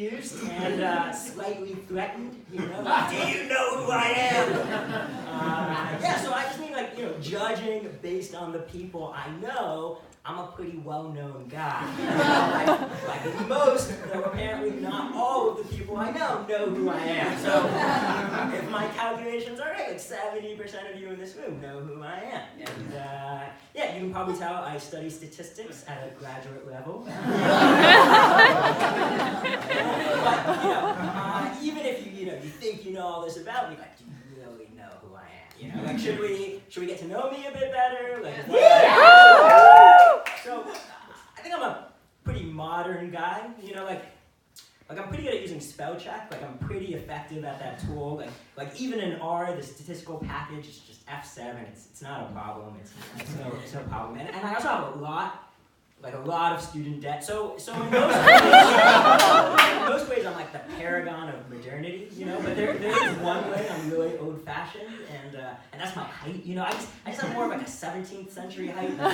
confused and slightly threatened, you know, like, do you know who I am? Yeah, so I just mean like, you know, judging based on the people I know, I'm a pretty well-known guy. Like most, though apparently not all of the people I know who I am. So if my calculations are right, like 70% of you in this room know who I am. And yeah, you can probably tell I study statistics at a graduate level. But, you know, even if you think you know all this about me, like, do you really know who I am? You know, like, should we get to know me a bit better? Like, so, I think I'm a pretty modern guy, you know, like I'm pretty good at using spell check, like I'm pretty effective at that tool, like even in R, the statistical package is just F7, it's not a problem, it's no problem, and I also have a lot of student debt, so in most ways I'm like the paragon of modernity, you know, but there is one way I'm really old-fashioned, and that's my height, you know, I just have more of like a 17th century height. You know,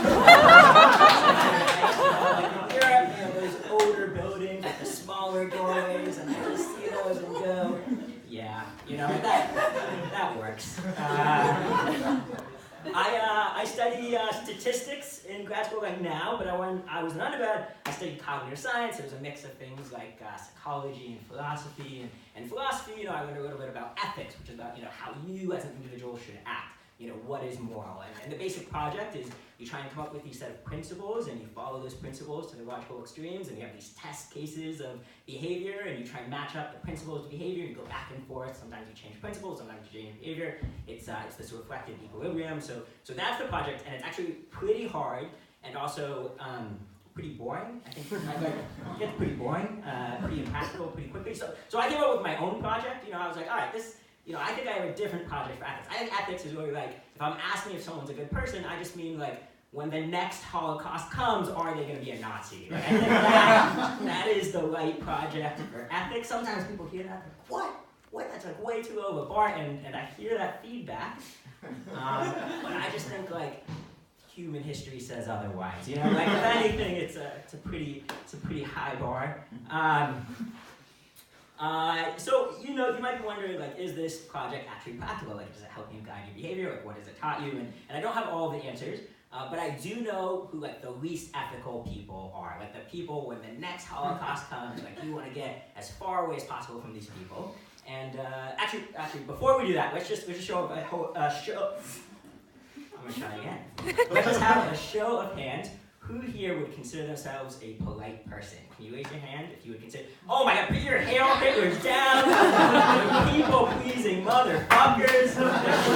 like in Europe, you know, those older buildings with the smaller doorways, and I just see those and go, yeah, you know, that works. I study statistics in grad school right now, but when I was an undergrad, I studied cognitive science. It was a mix of things like psychology and philosophy. And philosophy, you know, I learned a little bit about ethics, which is about, you know, how you as an individual should act. You know, what is moral? And the basic project is you try and come up with these set of principles, and you follow those principles to the logical extremes, and you have these test cases of behavior, and you try and match up the principles to behavior, and you go back and forth. Sometimes you change principles, sometimes you change behavior. It's this reflective equilibrium. So that's the project, and it's actually pretty hard, and also pretty boring. I think it gets pretty boring, pretty impractical, pretty quickly. So I came up with my own project. You know, I was like, all right, this. You know, I think I have a different project for ethics. I think ethics is really like, if I'm asking if someone's a good person, I just mean like, when the next Holocaust comes, are they going to be a Nazi? Like, I think that is the right project for ethics. Sometimes people hear that, like, what? That's like way too low of a bar, and I hear that feedback. But I just think like, human history says otherwise. You know, like if anything, it's a pretty high bar. So, you know, you might be wondering, like, is this project actually practical? Like, does it help you guide your behavior? Like, what has it taught you? And I don't have all the answers, but I do know who, like, the least ethical people are. Like, the people, when the next Holocaust comes, like, you want to get as far away as possible from these people. And actually, before we do that, let's just show a show. I'm going to try again. Let's just have a show of hands. Who here would consider themselves a polite person? Can you raise your hand if you would consider? Oh my God, put your Hail Hitlers down! People-pleasing motherfuckers! The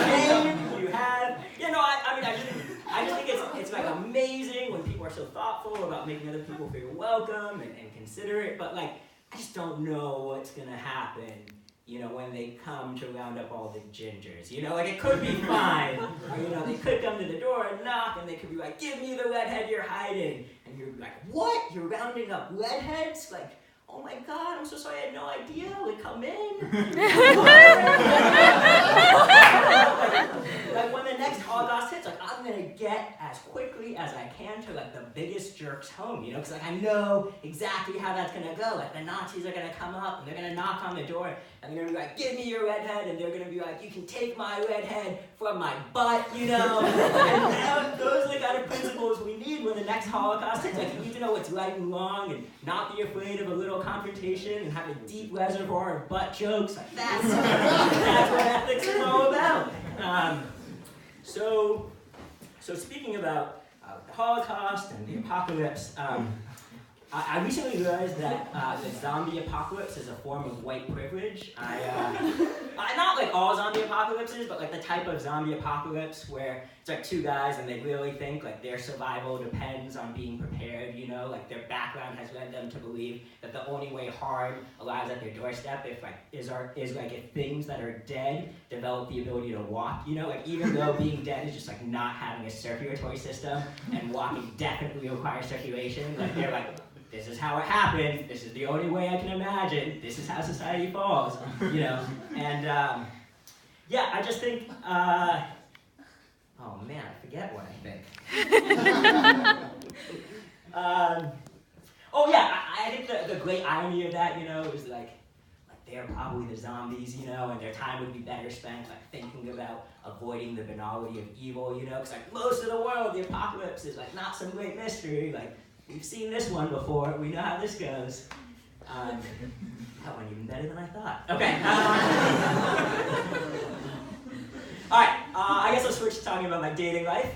shame you have. You know, I just think it's like amazing when people are so thoughtful about making other people feel welcome and considerate, but like, I just don't know what's gonna happen, you know, when they come to round up all the gingers. You know, like it could be fine. Or, you know, they could come to the door and knock, and they could be like, give me the redhead you're hiding. And you're like, what? You're rounding up redheads? Like, oh my God, I'm so sorry, I had no idea. Like, come in. Like when the next Holocaust hits, like I'm gonna get as quickly as I can to like the biggest jerks home, you know, because like I know exactly how that's gonna go. Like the Nazis are gonna come up and they're gonna knock on the door and they're gonna be like, give me your redhead, and they're gonna be like, you can take my redhead from my butt, you know. And now those are the kind of principles we need when the next Holocaust hits. Like you need to know what's right and wrong and not be afraid of a little confrontation and have a deep reservoir of butt jokes. Like that's what ethics is all about. So speaking about the Holocaust and the apocalypse, I recently realized that the zombie apocalypse is a form of white privilege. Not like all zombie apocalypses, but like the type of zombie apocalypse where it's like two guys and they really think like their survival depends on being prepared, you know, like their background has led them to believe that the only way harm arrives at their doorstep is if things that are dead develop the ability to walk, you know, like even though being dead is just like not having a circulatory system and walking definitely requires circulation, like they're like, this is how it happened, this is the only way I can imagine, this is how society falls, you know, and yeah, I just think, oh man, I forget what I think. Oh yeah, I think the great irony of that, is like they're probably the zombies, and their time would be better spent like thinking about avoiding the banality of evil, because like most of the world, the apocalypse is like not some great mystery. Like we've seen this one before, we know how this goes. That went even better than I thought. Okay. All right. I guess I'll switch to talking about my dating life.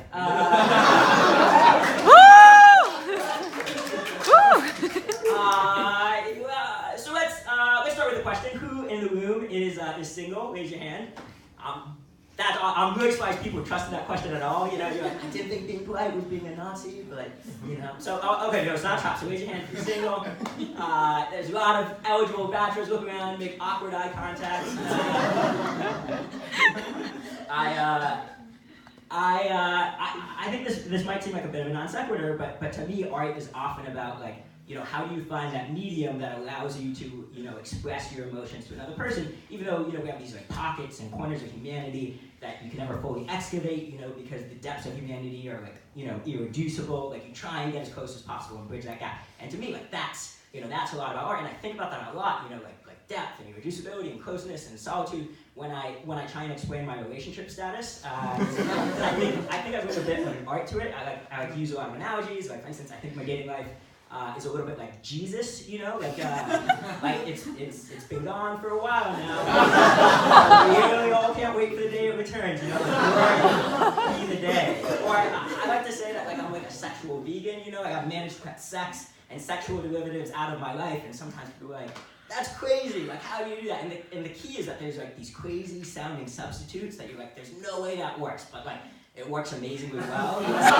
So let's start with the question: who in the room is single? Raise your hand. I'm really surprised people trusted that question at all. You're like, I didn't think being polite was being a Nazi, but So okay, no, it's not trust. So raise your hand if you're single. There's a lot of eligible bachelors looking around, make awkward eye contact. I think this might seem like a bit of a non sequitur, but to me, art is often about like, how do you find that medium that allows you to, express your emotions to another person, even though, we have these like pockets and corners of humanity that you can never fully excavate, because the depths of humanity are like, irreducible. Like you try and get as close as possible and bridge that gap. And to me, like that's a lot about art, and I think about that a lot, like depth and irreducibility and closeness and solitude when I try and explain my relationship status. I think I bring a bit of an art to it. I like to use a lot of analogies. Like for instance, I think my dating life is a little bit like Jesus, like it's been gone for a while now. We really all can't wait for the day it returns, like be the day. Or I like to say that like I'm like a sexual vegan, like I've managed to cut sex and sexual derivatives out of my life, and sometimes people are like, that's crazy, like how do you do that? And the key is that there's like these crazy sounding substitutes that you're like, there's no way that works, but like it works amazingly well. Like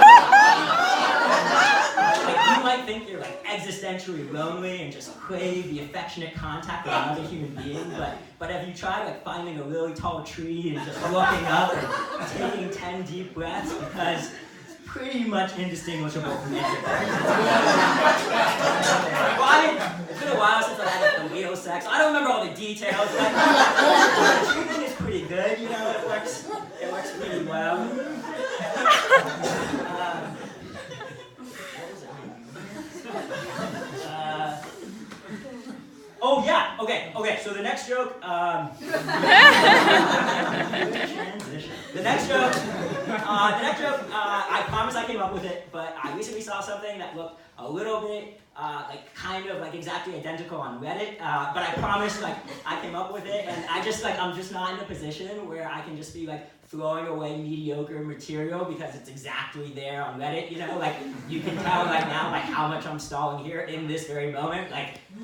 you might think you're like existentially lonely and just crave the affectionate contact of another human being, but have you tried like finding a really tall tree and just looking up and taking 10 deep breaths, because it's pretty much indistinguishable from introvert. It's been a while since I had like, the wheel sex. I don't remember all the details, but the treatment is pretty good, it works pretty well. Oh yeah, okay, so the next joke, the next joke, I promise I came up with it, but I recently saw something that looked a little bit, kind of exactly identical on Reddit, but I promise, I came up with it, and I'm just not in a position where I can just be, throwing away mediocre material because it's exactly there on Reddit, you can tell now by how much I'm stalling here in this very moment,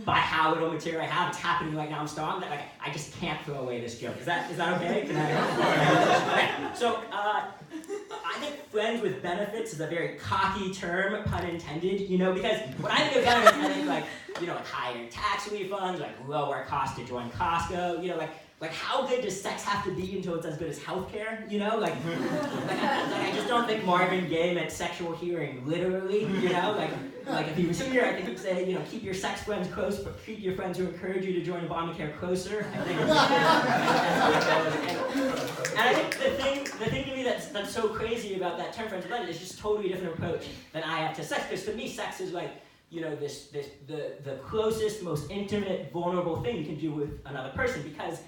by how little material I have, it's happening right now, I'm stalling, that I just can't throw away this joke. Is that okay? Can I? Okay, so, I think friends with benefits is a very cocky term, pun intended, because when I think of benefits, I think higher tax refunds, lower cost to join Costco, how good does sex have to be until it's as good as healthcare? I just don't think Marvin Gaye meant sexual hearing literally, if he was here, I think he'd say, keep your sex friends close, but treat your friends who encourage you to join Obamacare closer. I think and I think the thing to me that's so crazy about that term, friends with benefits, is just a totally different approach than I have to sex, because to me, sex is the closest, most intimate, vulnerable thing you can do with another person, because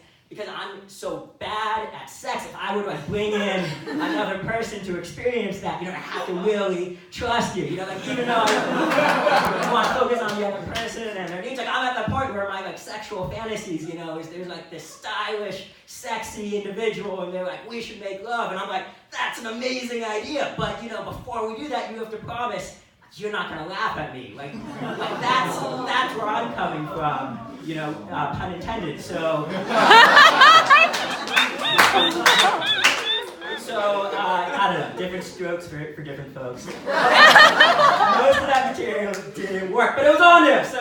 I'm so bad at sex. If I were to bring in another person to experience that, I have to really trust you. Even though I want to focus on the other person and their needs, I'm at the point where my sexual fantasies, is there's this stylish, sexy individual, and they're we should make love, and I'm that's an amazing idea. But before we do that, you have to promise you're not gonna laugh at me. That's where I'm coming from. Pun intended. So I don't know, different strokes for different folks. Most of that material didn't work, but it was on there, so.